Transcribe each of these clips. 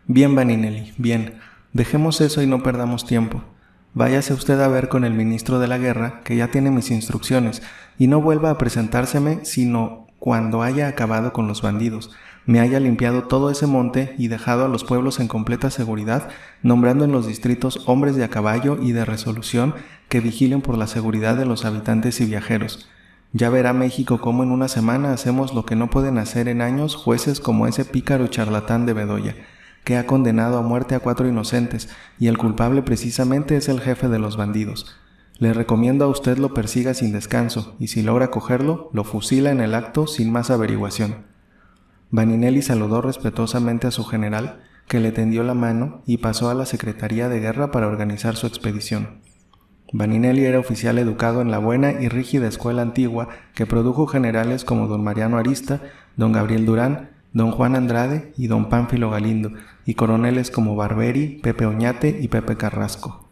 Bien, Vaninelli, bien. Dejemos eso y no perdamos tiempo. Váyase usted a ver con el ministro de la Guerra, que ya tiene mis instrucciones, y no vuelva a presentárseme sino cuando haya acabado con los bandidos, me haya limpiado todo ese monte y dejado a los pueblos en completa seguridad, nombrando en los distritos hombres de a caballo y de resolución que vigilen por la seguridad de los habitantes y viajeros. Ya verá México cómo en una semana hacemos lo que no pueden hacer en años jueces como ese pícaro charlatán de Bedoya, que ha condenado a muerte a 4 inocentes, y el culpable precisamente es el jefe de los bandidos. Le recomiendo a usted lo persiga sin descanso, y si logra cogerlo, lo fusila en el acto sin más averiguación. Vaninelli saludó respetuosamente a su general, que le tendió la mano y pasó a la Secretaría de Guerra para organizar su expedición. Vaninelli era oficial educado en la buena y rígida escuela antigua que produjo generales como don Mariano Arista, don Gabriel Durán, don Juan Andrade y don Pánfilo Galindo, y coroneles como Barberi, Pepe Oñate y Pepe Carrasco.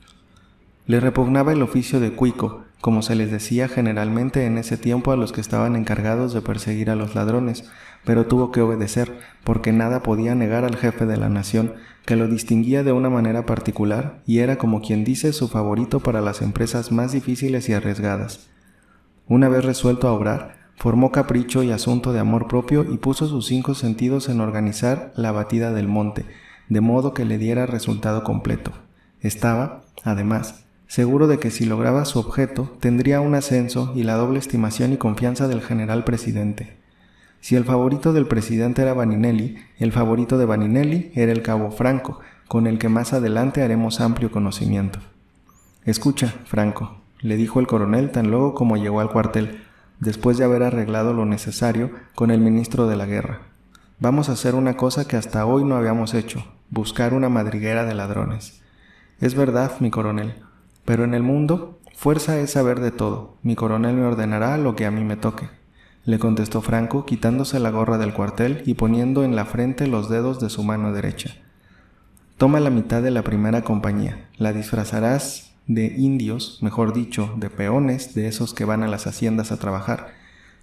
Le repugnaba el oficio de cuico, como se les decía generalmente en ese tiempo a los que estaban encargados de perseguir a los ladrones, pero tuvo que obedecer, porque nada podía negar al jefe de la nación, que lo distinguía de una manera particular y era, como quien dice, su favorito para las empresas más difíciles y arriesgadas. Una vez resuelto a obrar, formó capricho y asunto de amor propio y puso sus 5 sentidos en organizar la batida del monte, de modo que le diera resultado completo. Estaba, además, seguro de que si lograba su objeto, tendría un ascenso y la doble estimación y confianza del general presidente. Si el favorito del presidente era Vaninelli, el favorito de Vaninelli era el cabo Franco, con el que más adelante haremos amplio conocimiento. «Escucha, Franco», le dijo el coronel tan luego como llegó al cuartel, después de haber arreglado lo necesario con el ministro de la Guerra. «Vamos a hacer una cosa que hasta hoy no habíamos hecho, buscar una madriguera de ladrones». «Es verdad, mi coronel, pero en el mundo, fuerza es saber de todo. Mi coronel me ordenará lo que a mí me toque», le contestó Franco, quitándose la gorra del cuartel y poniendo en la frente los dedos de su mano derecha. «Toma la mitad de la primera compañía, la disfrazarás de indios, mejor dicho, de peones, de esos que van a las haciendas a trabajar.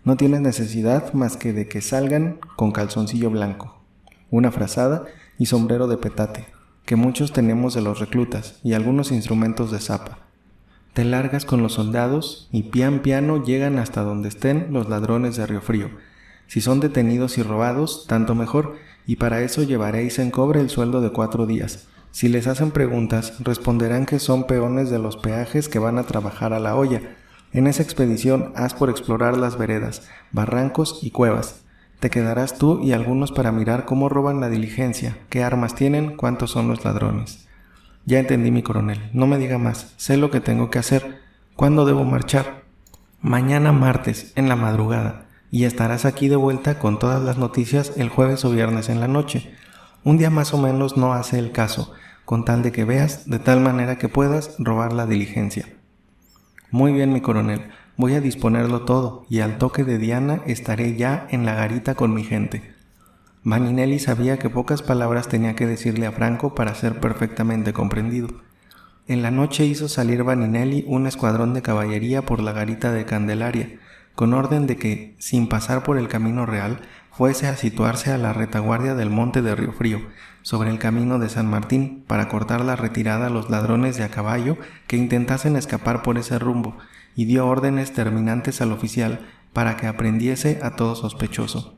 No tienes necesidad más que de que salgan con calzoncillo blanco, una frazada y sombrero de petate, que muchos tenemos de los reclutas, y algunos instrumentos de zapa. Te largas con los soldados y pian piano llegan hasta donde estén los ladrones de Riofrío. Si son detenidos y robados, tanto mejor, y para eso llevaréis en cobre el sueldo de 4 días. Si les hacen preguntas, responderán que son peones de los peajes que van a trabajar a la olla. En esa expedición haz por explorar las veredas, barrancos y cuevas. Te quedarás tú y algunos para mirar cómo roban la diligencia, qué armas tienen, cuántos son los ladrones». «Ya entendí, mi coronel. No me diga más. Sé lo que tengo que hacer. ¿Cuándo debo marchar?» «Mañana martes, en la madrugada, y estarás aquí de vuelta con todas las noticias el jueves o viernes en la noche. Un día más o menos no hace el caso, con tal de que veas, de tal manera que puedas robar la diligencia». «Muy bien, mi coronel. Voy a disponerlo todo, y al toque de Diana estaré ya en la garita con mi gente». Vaninelli sabía que pocas palabras tenía que decirle a Franco para ser perfectamente comprendido. En la noche hizo salir Vaninelli un escuadrón de caballería por la garita de Candelaria, con orden de que, sin pasar por el camino real, fuese a situarse a la retaguardia del monte de Riofrío, sobre el camino de San Martín, para cortar la retirada a los ladrones de a caballo que intentasen escapar por ese rumbo, y dio órdenes terminantes al oficial para que aprendiese a todo sospechoso.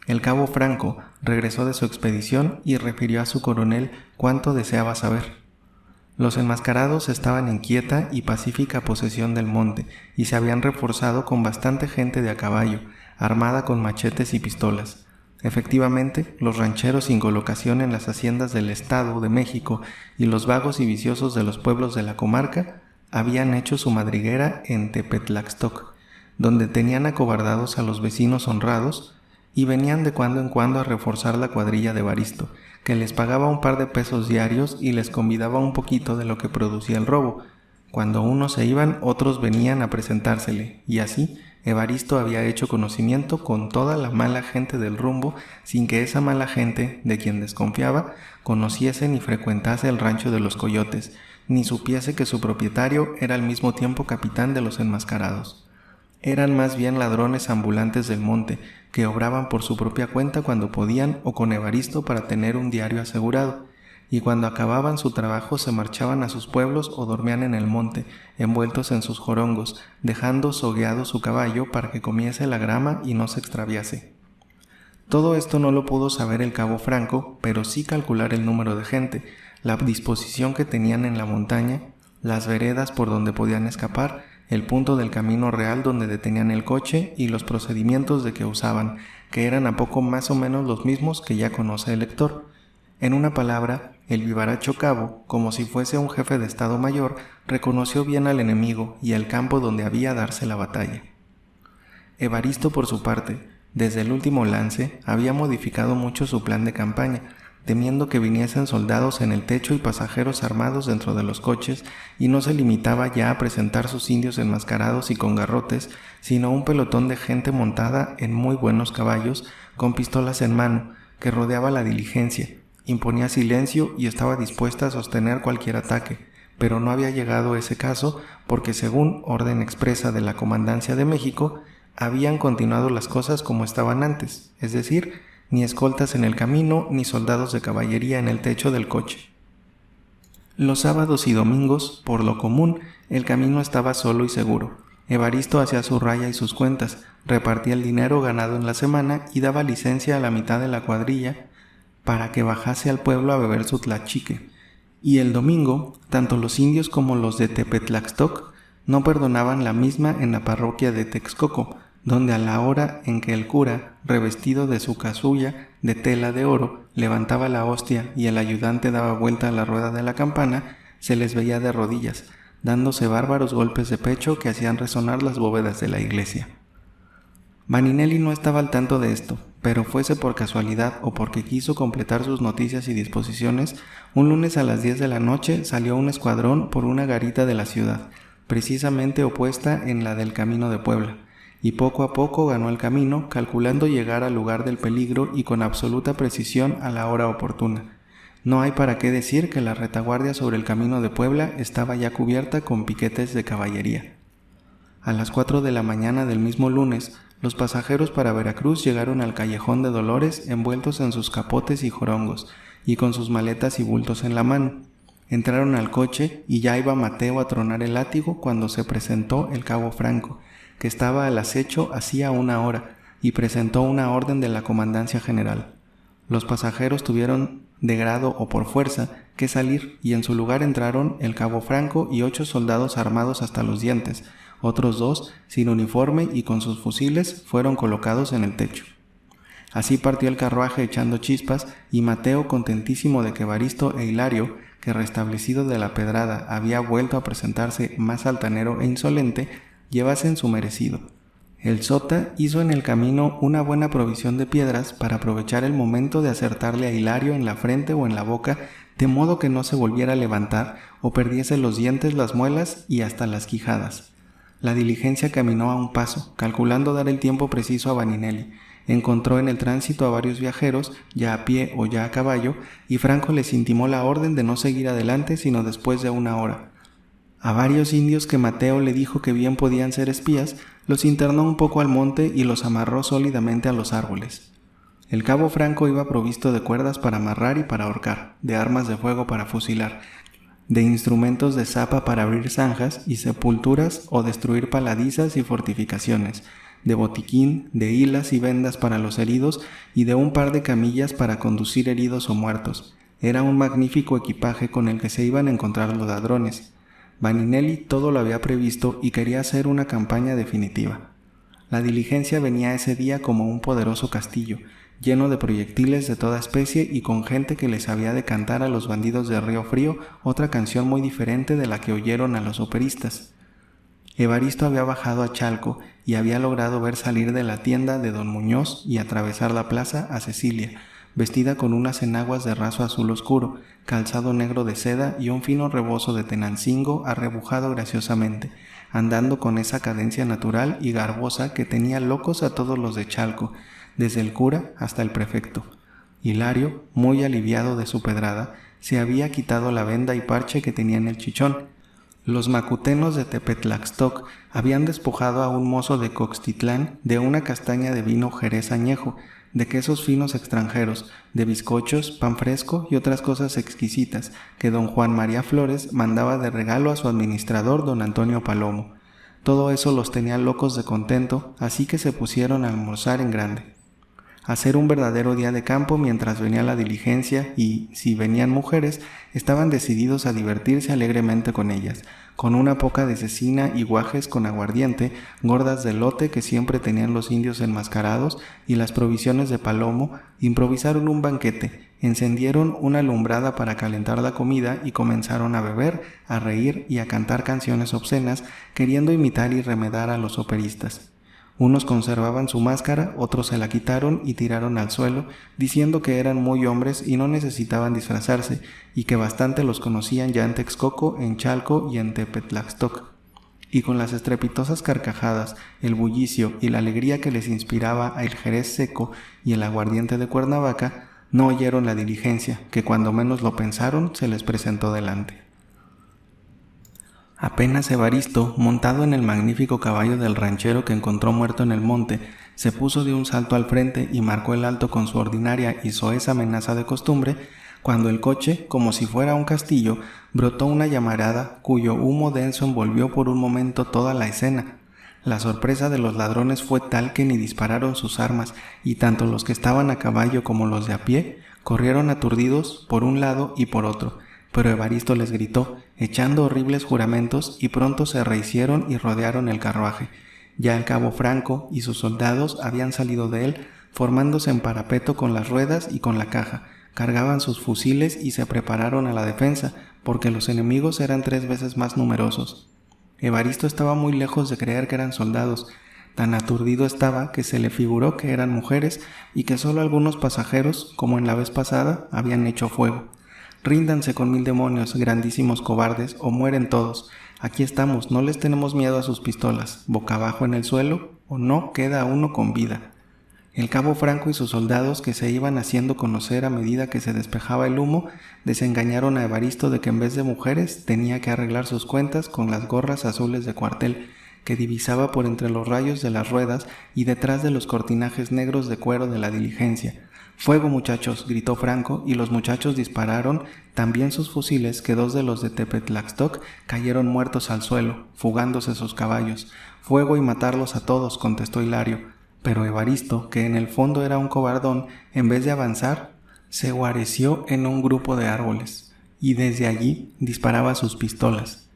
El cabo Franco regresó de su expedición y refirió a su coronel cuánto deseaba saber. Los enmascarados estaban en quieta y pacífica posesión del monte y se habían reforzado con bastante gente de a caballo, armada con machetes y pistolas. Efectivamente, los rancheros sin colocación en las haciendas del Estado de México y los vagos y viciosos de los pueblos de la comarca habían hecho su madriguera en Tepetlaxtoc, donde tenían acobardados a los vecinos honrados, y venían de cuando en cuando a reforzar la cuadrilla de Evaristo, que les pagaba un par de pesos diarios y les convidaba un poquito de lo que producía el robo. Cuando unos se iban, otros venían a presentársele, y así Evaristo había hecho conocimiento con toda la mala gente del rumbo, sin que esa mala gente, de quien desconfiaba, conociese ni frecuentase el rancho de los coyotes, ni supiese que su propietario era al mismo tiempo capitán de los enmascarados. Eran más bien ladrones ambulantes del monte, que obraban por su propia cuenta cuando podían o con Evaristo para tener un diario asegurado, y cuando acababan su trabajo se marchaban a sus pueblos o dormían en el monte, envueltos en sus jorongos, dejando sogueado su caballo para que comiese la grama y no se extraviase. Todo esto no lo pudo saber el cabo Franco, pero sí calcular el número de gente, la disposición que tenían en la montaña, las veredas por donde podían escapar, el punto del camino real donde detenían el coche y los procedimientos de que usaban, que eran a poco más o menos los mismos que ya conoce el lector. En una palabra, el vivaracho cabo, como si fuese un jefe de Estado Mayor, reconoció bien al enemigo y el campo donde había darse la batalla. Evaristo, por su parte, desde el último lance, había modificado mucho su plan de campaña, temiendo que viniesen soldados en el techo y pasajeros armados dentro de los coches, y no se limitaba ya a presentar sus indios enmascarados y con garrotes, sino un pelotón de gente montada en muy buenos caballos, con pistolas en mano, que rodeaba la diligencia, imponía silencio y estaba dispuesta a sostener cualquier ataque, pero no había llegado ese caso porque, según orden expresa de la Comandancia de México, habían continuado las cosas como estaban antes, es decir, ni escoltas en el camino ni soldados de caballería en el techo del coche. Los sábados y domingos, por lo común, el camino estaba solo y seguro. Evaristo hacía su raya y sus cuentas, repartía el dinero ganado en la semana y daba licencia a la mitad de la cuadrilla para que bajase al pueblo a beber su tlachique. Y el domingo, tanto los indios como los de Tepetlaxtoc no perdonaban la misma en la parroquia de Texcoco, donde a la hora en que el cura, revestido de su casulla de tela de oro, levantaba la hostia y el ayudante daba vuelta a la rueda de la campana, se les veía de rodillas, dándose bárbaros golpes de pecho que hacían resonar las bóvedas de la iglesia. Vaninelli no estaba al tanto de esto, pero fuese por casualidad o porque quiso completar sus noticias y disposiciones, un lunes a las 10 de la noche salió un escuadrón por una garita de la ciudad, precisamente opuesta en la del camino de Puebla, y poco a poco ganó el camino, calculando llegar al lugar del peligro y con absoluta precisión a la hora oportuna. No hay para qué decir que la retaguardia sobre el camino de Puebla estaba ya cubierta con piquetes de caballería. A las 4 de la mañana del mismo lunes, los pasajeros para Veracruz llegaron al Callejón de Dolores envueltos en sus capotes y jorongos, y con sus maletas y bultos en la mano. Entraron al coche y ya iba Mateo a tronar el látigo cuando se presentó el cabo Franco, que estaba al acecho hacía una hora, y presentó una orden de la Comandancia General. Los pasajeros tuvieron, de grado o por fuerza, que salir, y en su lugar entraron el cabo Franco y 8 soldados armados hasta los dientes. Otros 2, sin uniforme y con sus fusiles, fueron colocados en el techo. Así partió el carruaje echando chispas, y Mateo, contentísimo de que Evaristo e Hilario, que restablecido de la pedrada había vuelto a presentarse más altanero e insolente, llevasen su merecido. El sota hizo en el camino una buena provisión de piedras para aprovechar el momento de acertarle a Hilario en la frente o en la boca, de modo que no se volviera a levantar o perdiese los dientes, las muelas y hasta las quijadas. La diligencia caminó a un paso, calculando dar el tiempo preciso a Vaninelli. Encontró en el tránsito a varios viajeros, ya a pie o ya a caballo, y Franco les intimó la orden de no seguir adelante sino después de una hora. A varios indios que Mateo le dijo que bien podían ser espías, los internó un poco al monte y los amarró sólidamente a los árboles. El cabo Franco iba provisto de cuerdas para amarrar y para ahorcar, de armas de fuego para fusilar, de instrumentos de zapa para abrir zanjas y sepulturas o destruir paladizas y fortificaciones, de botiquín, de hilas y vendas para los heridos y de un par de camillas para conducir heridos o muertos. Era un magnífico equipaje con el que se iban a encontrar los ladrones. Vaninelli todo lo había previsto y quería hacer una campaña definitiva. La diligencia venía ese día como un poderoso castillo, lleno de proyectiles de toda especie y con gente que les había de cantar a los bandidos de Río Frío otra canción muy diferente de la que oyeron a los operistas. Evaristo había bajado a Chalco y había logrado ver salir de la tienda de don Muñoz y atravesar la plaza a Cecilia, vestida con unas enaguas de raso azul oscuro, calzado negro de seda y un fino rebozo de Tenancingo arrebujado graciosamente, andando con esa cadencia natural y garbosa que tenía locos a todos los de Chalco, desde el cura hasta el prefecto. Hilario, muy aliviado de su pedrada, se había quitado la venda y parche que tenía en el chichón, Los macutenos de Tepetlaxtoc habían despojado a un mozo de Coxtitlán de una castaña de vino Jerez añejo, de quesos finos extranjeros, de bizcochos, pan fresco y otras cosas exquisitas que don Juan María Flores mandaba de regalo a su administrador don Antonio Palomo. Todo eso los tenía locos de contento, así que se pusieron a almorzar en grande. Hacer un verdadero día de campo mientras venía la diligencia y, si venían mujeres, estaban decididos a divertirse alegremente con ellas, con una poca de cecina y guajes con aguardiente, gordas de elote que siempre tenían los indios enmascarados y las provisiones de Palomo, improvisaron un banquete, encendieron una alumbrada para calentar la comida y comenzaron a beber, a reír y a cantar canciones obscenas, queriendo imitar y remedar a los operistas. Unos conservaban su máscara, otros se la quitaron y tiraron al suelo, diciendo que eran muy hombres y no necesitaban disfrazarse, y que bastante los conocían ya en Texcoco, en Chalco y en Tepetlaxtoc. Y con las estrepitosas carcajadas, el bullicio y la alegría que les inspiraba el jerez seco y el aguardiente de Cuernavaca, no oyeron la diligencia, que cuando menos lo pensaron se les presentó delante. Apenas Evaristo, montado en el magnífico caballo del ranchero que encontró muerto en el monte, se puso de un salto al frente y marcó el alto con su ordinaria y soez amenaza de costumbre, cuando el coche, como si fuera un castillo, brotó una llamarada cuyo humo denso envolvió por un momento toda la escena. La sorpresa de los ladrones fue tal que ni dispararon sus armas, y tanto los que estaban a caballo como los de a pie corrieron aturdidos por un lado y por otro, pero Evaristo les gritó, echando horribles juramentos, y pronto se rehicieron y rodearon el carruaje. Ya el cabo Franco y sus soldados habían salido de él, formándose en parapeto con las ruedas y con la caja, cargaban sus fusiles y se prepararon a la defensa, porque los enemigos eran 3 veces más numerosos. Evaristo estaba muy lejos de creer que eran soldados. Tan aturdido estaba que se le figuró que eran mujeres y que solo algunos pasajeros, como en la vez pasada, habían hecho fuego. Ríndanse con 1000 demonios, grandísimos cobardes, o mueren todos. Aquí estamos, no les tenemos miedo a sus pistolas, boca abajo en el suelo, o no queda uno con vida. El cabo Franco y sus soldados, que se iban haciendo conocer a medida que se despejaba el humo, desengañaron a Evaristo de que en vez de mujeres tenía que arreglar sus cuentas con las gorras azules de cuartel, que divisaba por entre los rayos de las ruedas y detrás de los cortinajes negros de cuero de la diligencia. «¡Fuego, muchachos!», gritó Franco, y los muchachos dispararon también sus fusiles, que 2 de los de Tepetlaxtoc cayeron muertos al suelo, fugándose sus caballos. «¡Fuego y matarlos a todos!», contestó Hilario. Pero Evaristo, que en el fondo era un cobardón, en vez de avanzar, se guareció en un grupo de árboles, y desde allí disparaba sus pistolas.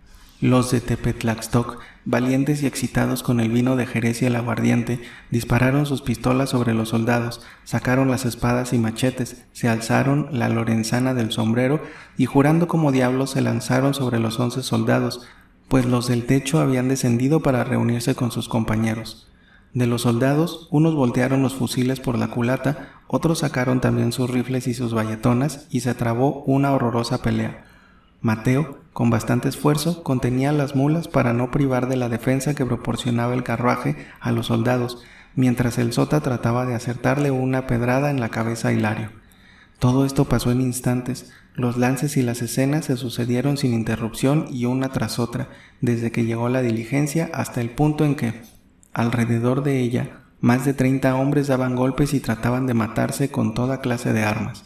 Los de Tepetlaxtoc, valientes y excitados con el vino de Jerez y el aguardiente, dispararon sus pistolas sobre los soldados, sacaron las espadas y machetes, se alzaron la lorenzana del sombrero y jurando como diablos se lanzaron sobre los 11 soldados, pues los del techo habían descendido para reunirse con sus compañeros. De los soldados, unos voltearon los fusiles por la culata, otros sacaron también sus rifles y sus bayetonas y se trabó una horrorosa pelea. Mateo, con bastante esfuerzo, contenía las mulas para no privar de la defensa que proporcionaba el carruaje a los soldados, mientras el sota trataba de acertarle una pedrada en la cabeza a Hilario. Todo esto pasó en instantes. Los lances y las escenas se sucedieron sin interrupción y una tras otra, desde que llegó la diligencia hasta el punto en que, alrededor de ella, más de 30 hombres daban golpes y trataban de matarse con toda clase de armas.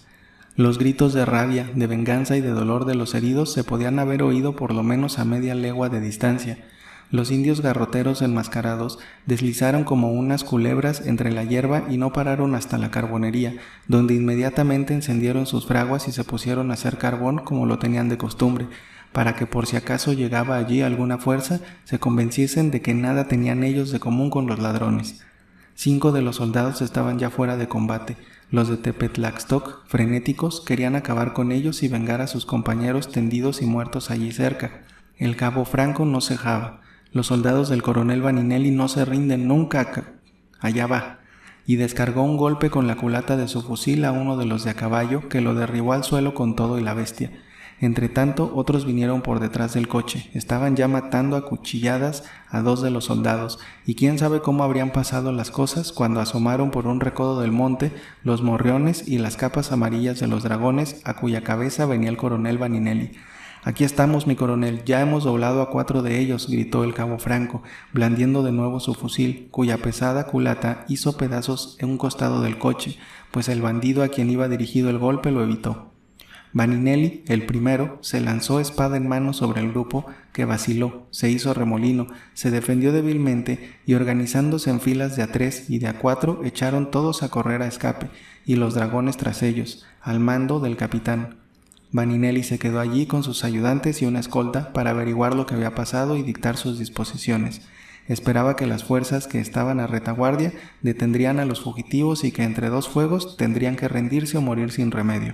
Los gritos de rabia, de venganza y de dolor de los heridos se podían haber oído por lo menos a media legua de distancia. Los indios garroteros enmascarados deslizaron como unas culebras entre la hierba y no pararon hasta la carbonería, donde inmediatamente encendieron sus fraguas y se pusieron a hacer carbón como lo tenían de costumbre, para que por si acaso llegaba allí alguna fuerza, se convenciesen de que nada tenían ellos de común con los ladrones. 5 de los soldados estaban ya fuera de combate. Los de Tepetlaxtoc, frenéticos, querían acabar con ellos y vengar a sus compañeros tendidos y muertos allí cerca. El cabo Franco no cejaba. Los soldados del coronel Vaninelli no se rinden nunca. Allá va. Y descargó un golpe con la culata de su fusil a uno de los de a caballo, que lo derribó al suelo con todo y la bestia. Entretanto, otros vinieron por detrás del coche. Estaban ya matando a cuchilladas a 2 de los soldados, y quién sabe cómo habrían pasado las cosas cuando asomaron por un recodo del monte los morriones y las capas amarillas de los dragones a cuya cabeza venía el coronel Vaninelli. «Aquí estamos, mi coronel, ya hemos doblado a 4 de ellos», gritó el cabo Franco, blandiendo de nuevo su fusil, cuya pesada culata hizo pedazos en un costado del coche, pues el bandido a quien iba dirigido el golpe lo evitó. Vaninelli, el primero, se lanzó espada en mano sobre el grupo, que vaciló, se hizo remolino, se defendió débilmente y, organizándose en filas de a 3 y de a 4, echaron todos a correr a escape, y los dragones tras ellos, al mando del capitán. Vaninelli se quedó allí con sus ayudantes y una escolta para averiguar lo que había pasado y dictar sus disposiciones. Esperaba que las fuerzas que estaban a retaguardia detendrían a los fugitivos y que entre 2 fuegos tendrían que rendirse o morir sin remedio.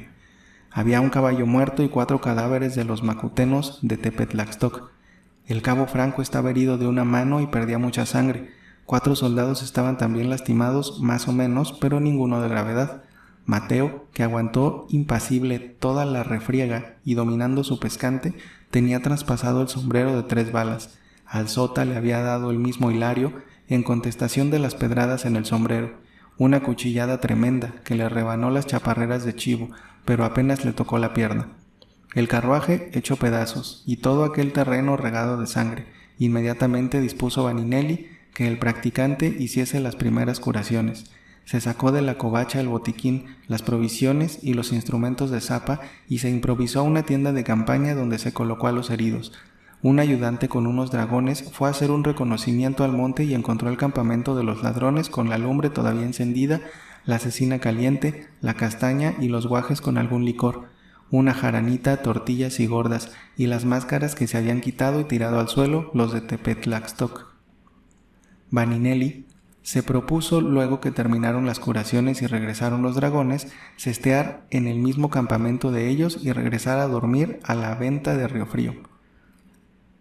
Había un caballo muerto y 4 cadáveres de los macutenos de Tepetlaxtoc. El cabo Franco estaba herido de una mano y perdía mucha sangre. 4 soldados estaban también lastimados, más o menos, pero ninguno de gravedad. Mateo, que aguantó impasible toda la refriega y dominando su pescante, tenía traspasado el sombrero de 3 balas. Al sota le había dado el mismo Hilario, en contestación de las pedradas en el sombrero, una cuchillada tremenda que le rebanó las chaparreras de chivo, pero apenas le tocó la pierna. El carruaje hecho pedazos y todo aquel terreno regado de sangre. Inmediatamente dispuso Vaninelli que el practicante hiciese las primeras curaciones. Se sacó de la covacha el botiquín, las provisiones y los instrumentos de zapa y se improvisó una tienda de campaña donde se colocó a los heridos. Un ayudante con unos dragones fue a hacer un reconocimiento al monte y encontró el campamento de los ladrones con la lumbre todavía encendida, la cecina caliente, la castaña y los guajes con algún licor, una jaranita, tortillas y gordas, y las máscaras que se habían quitado y tirado al suelo los de Tepetlaxtoc. Vaninelli se propuso, luego que terminaron las curaciones y regresaron los dragones, sestear en el mismo campamento de ellos y regresar a dormir a la venta de Riofrío.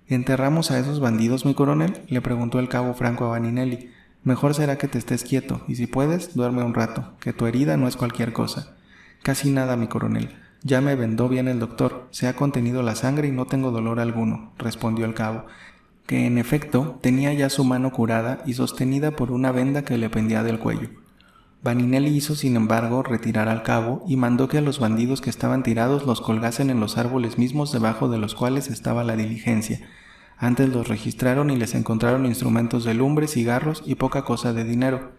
«¿Enterramos a esos bandidos, mi coronel?», le preguntó el cabo Franco a Vaninelli. «Mejor será que te estés quieto, y si puedes, duerme un rato, que tu herida no es cualquier cosa». «Casi nada, mi coronel. Ya me vendó bien el doctor, se ha contenido la sangre y no tengo dolor alguno», respondió el cabo, que en efecto tenía ya su mano curada y sostenida por una venda que le pendía del cuello. Vaninelli hizo sin embargo retirar al cabo y mandó que a los bandidos que estaban tirados los colgasen en los árboles mismos debajo de los cuales estaba la diligencia. Antes los registraron y les encontraron instrumentos de lumbre, cigarros y poca cosa de dinero.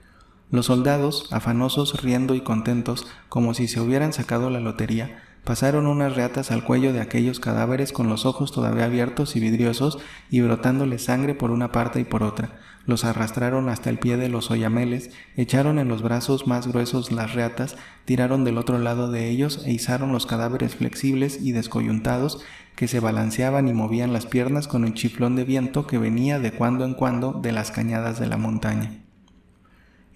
Los soldados, afanosos, riendo y contentos, como si se hubieran sacado la lotería, pasaron unas reatas al cuello de aquellos cadáveres con los ojos todavía abiertos y vidriosos y brotándoles sangre por una parte y por otra. Los arrastraron hasta el pie de los oyameles, echaron en los brazos más gruesos las reatas, tiraron del otro lado de ellos e izaron los cadáveres flexibles y descoyuntados que se balanceaban y movían las piernas con el chiflón de viento que venía de cuando en cuando de las cañadas de la montaña.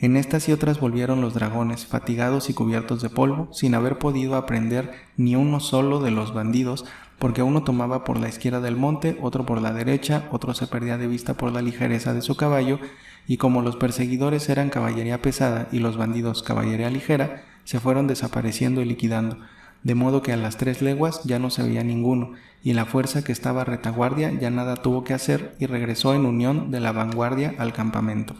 En estas y otras volvieron los dragones, fatigados y cubiertos de polvo, sin haber podido aprender ni uno solo de los bandidos, porque uno tomaba por la izquierda del monte, otro por la derecha, otro se perdía de vista por la ligereza de su caballo, y como los perseguidores eran caballería pesada y los bandidos caballería ligera, se fueron desapareciendo y liquidando, de modo que a las 3 leguas ya no se veía ninguno, y la fuerza que estaba a retaguardia ya nada tuvo que hacer y regresó en unión de la vanguardia al campamento.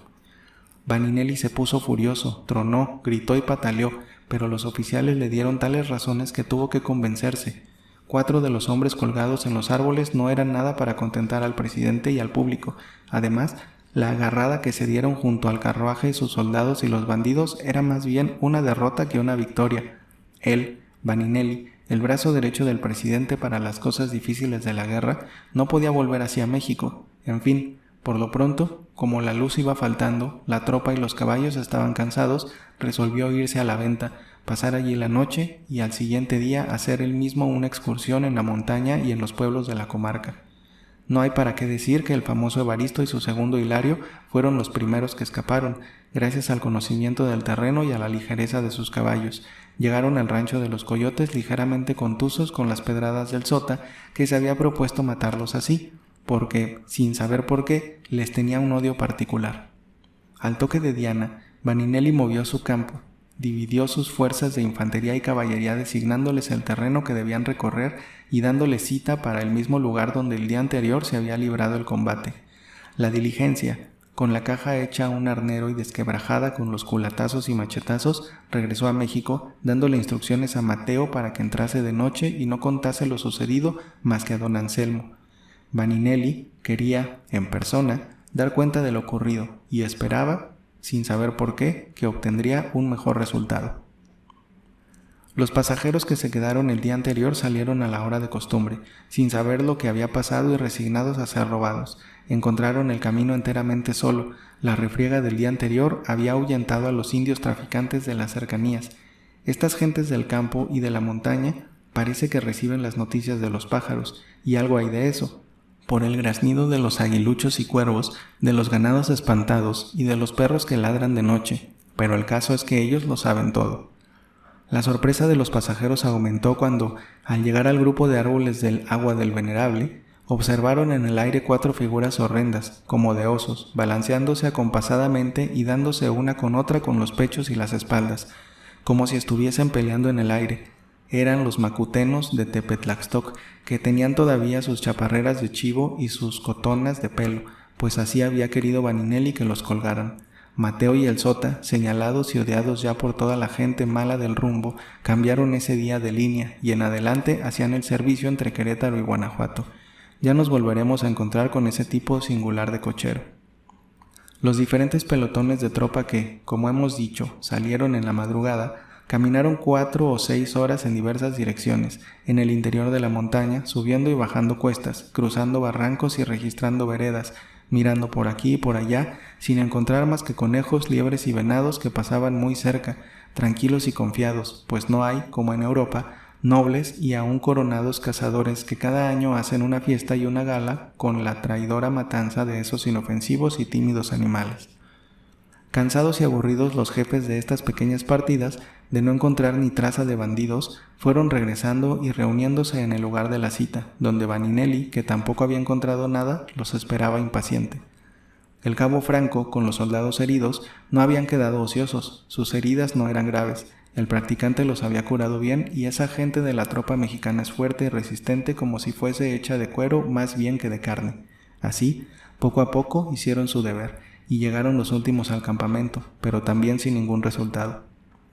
Vaninelli se puso furioso, tronó, gritó y pataleó, pero los oficiales le dieron tales razones que tuvo que convencerse. 4 de los hombres colgados en los árboles no eran nada para contentar al presidente y al público. Además, la agarrada que se dieron junto al carruaje y sus soldados y los bandidos era más bien una derrota que una victoria. Él, Vaninelli, el brazo derecho del presidente para las cosas difíciles de la guerra, no podía volver hacia México. En fin, por lo pronto, como la luz iba faltando, la tropa y los caballos estaban cansados, resolvió irse a la venta, pasar allí la noche y al siguiente día hacer él mismo una excursión en la montaña y en los pueblos de la comarca. No hay para qué decir que el famoso Evaristo y su segundo Hilario fueron los primeros que escaparon, gracias al conocimiento del terreno y a la ligereza de sus caballos. Llegaron al rancho de los coyotes ligeramente contusos con las pedradas del sota, que se había propuesto matarlos así, porque, sin saber por qué, les tenía un odio particular. Al toque de Diana, Vaninelli movió su campo, dividió sus fuerzas de infantería y caballería designándoles el terreno que debían recorrer y dándoles cita para el mismo lugar donde el día anterior se había librado el combate. La diligencia, con la caja hecha un arnero y desquebrajada con los culatazos y machetazos, regresó a México, dándole instrucciones a Mateo para que entrase de noche y no contase lo sucedido más que a don Anselmo. Vaninelli quería, en persona, dar cuenta de lo ocurrido y esperaba, sin saber por qué, que obtendría un mejor resultado. Los pasajeros que se quedaron el día anterior salieron a la hora de costumbre, sin saber lo que había pasado y resignados a ser robados. Encontraron el camino enteramente solo. La refriega del día anterior había ahuyentado a los indios traficantes de las cercanías. Estas gentes del campo y de la montaña parece que reciben las noticias de los pájaros, y algo hay de eso, por el graznido de los aguiluchos y cuervos, de los ganados espantados y de los perros que ladran de noche, pero el caso es que ellos lo saben todo. La sorpresa de los pasajeros aumentó cuando, al llegar al grupo de árboles del Agua del Venerable, observaron en el aire 4 figuras horrendas, como de osos, balanceándose acompasadamente y dándose una con otra con los pechos y las espaldas, como si estuviesen peleando en el aire. Eran los macutenos de Tepetlaxtoc, que tenían todavía sus chaparreras de chivo y sus cotonas de pelo, pues así había querido Vaninelli que los colgaran. Mateo y el Sota, señalados y odiados ya por toda la gente mala del rumbo, cambiaron ese día de línea y en adelante hacían el servicio entre Querétaro y Guanajuato. Ya nos volveremos a encontrar con ese tipo singular de cochero. Los diferentes pelotones de tropa que, como hemos dicho, salieron en la madrugada, caminaron 4 o 6 horas en diversas direcciones, en el interior de la montaña, subiendo y bajando cuestas, cruzando barrancos y registrando veredas, mirando por aquí y por allá, sin encontrar más que conejos, liebres y venados que pasaban muy cerca, tranquilos y confiados, pues no hay, como en Europa, nobles y aún coronados cazadores que cada año hacen una fiesta y una gala con la traidora matanza de esos inofensivos y tímidos animales. Cansados y aburridos los jefes de estas pequeñas partidas, de no encontrar ni traza de bandidos, fueron regresando y reuniéndose en el lugar de la cita, donde Vaninelli, que tampoco había encontrado nada, los esperaba impaciente. El cabo Franco, con los soldados heridos, no habían quedado ociosos, sus heridas no eran graves, el practicante los había curado bien y esa gente de la tropa mexicana es fuerte y resistente como si fuese hecha de cuero más bien que de carne. Así, poco a poco hicieron su deber, y llegaron los últimos al campamento, pero también sin ningún resultado.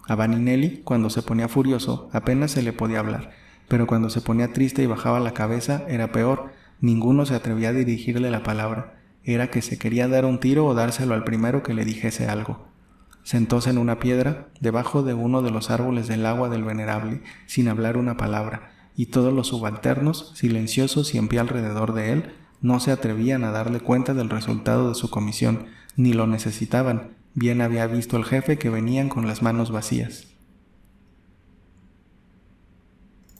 A Vaninelli, cuando se ponía furioso, apenas se le podía hablar, pero cuando se ponía triste y bajaba la cabeza, era peor, ninguno se atrevía a dirigirle la palabra, era que se quería dar un tiro o dárselo al primero que le dijese algo. Sentóse en una piedra, debajo de uno de los árboles del Agua del Venerable, sin hablar una palabra, y todos los subalternos, silenciosos y en pie alrededor de él, no se atrevían a darle cuenta del resultado de su comisión, ni lo necesitaban, bien había visto el jefe que venían con las manos vacías.